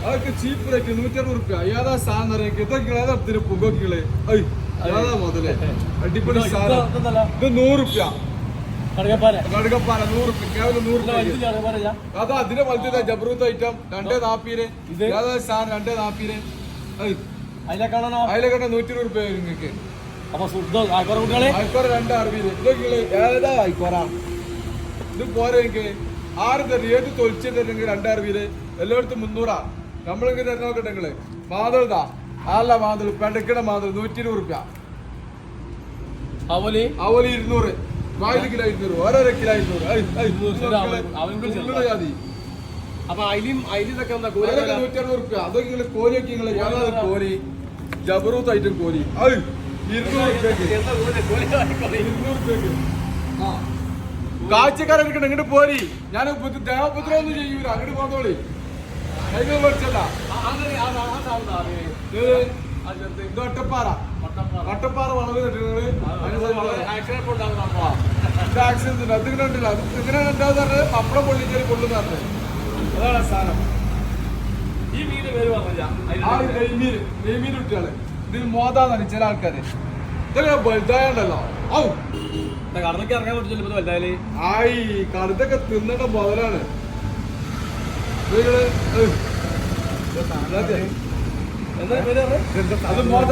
അതൊക്കെ cheap rate 160 റുപ്യ. ഏതാ സാധനം ഇതൊക്കെ ഏതാ പുകക്കിള് ഏതാ മുതലേ അടിപൊളി സാധനം. ഇത് 100 റുപ്യ. കടുകപ്പാല 100 റുപ്യ, കേവലം 100 റുപ്യ. അതാ അതിന്റെ വലുത് ജബ്രൂത്ത് ഐറ്റം 240. ഏതാ സാധനം 240. അതിലെ കണ്ട 120 റുപ്യ വരും നിങ്ങൾക്ക്. ആയിക്കോറ 260. ഇതൊക്കെ ഏതാ ആയിക്കോറ ഇത് പോരെ എനിക്ക് 6 തരും. ഏത് തൊലിച്ച് തരുന്നെങ്കിൽ 260. എല്ലായിടത്തും 300. നമ്മളിങ്ങനെ തരുന്ന നോക്കട്ടെ നിങ്ങള്. മാതൃതാ അല്ല മാതൃ പെടക്കണ മാതൃ 120 റുപ്യ. അവല് 200. 4 കിലോ 200. ഓരോരോ കിലോ 200. ജാതി 160 റുപ്യ. അതൊക്കെ നിങ്ങള് കോരിയൊക്കെ നിങ്ങള് ഏതാ കോരി ജബറൂത്ത് ഐറ്റം കോരി 200 റുപ്യക്ക്. കാഴ്ചക്കാരെടുക്കണ ഇങ്ങോട്ട് പോരി. ഞാൻ ദേവപുത്രം ഒന്നും ചെയ്യൂല. അങ്ങോട്ട് പോന്നോളി. കൈകൾ പഠിച്ചല്ല. ഒട്ടപ്പാറ ഒട്ടപ്പാറ വളവ് കെട്ടിട്ട് ആക്സിഡന്റ് ഉണ്ട്. അതിങ്ങനെ ഉണ്ടല്ലോ. അത് ഇങ്ങനെ ഉണ്ടാവുന്ന പറഞ്ഞത് പപ്പടം പൊള്ളിച്ചേരി കൊള്ളുന്ന പറഞ്ഞത്. അതാണ് സാധനം. നെയ്മീൻ കുട്ടികള് ഇതിൽ മോതാന്നാണ് ചില ആൾക്കാര്. ഇതൊക്കെ വലുതായണ്ടല്ലോ. ഔ കടന്നൊക്കെ ഇറങ്ങാൻ പറ്റില്ല. ആയി കടുത്തൊക്കെ തിന്നേണ്ട മുതലാണ്. അത് മോത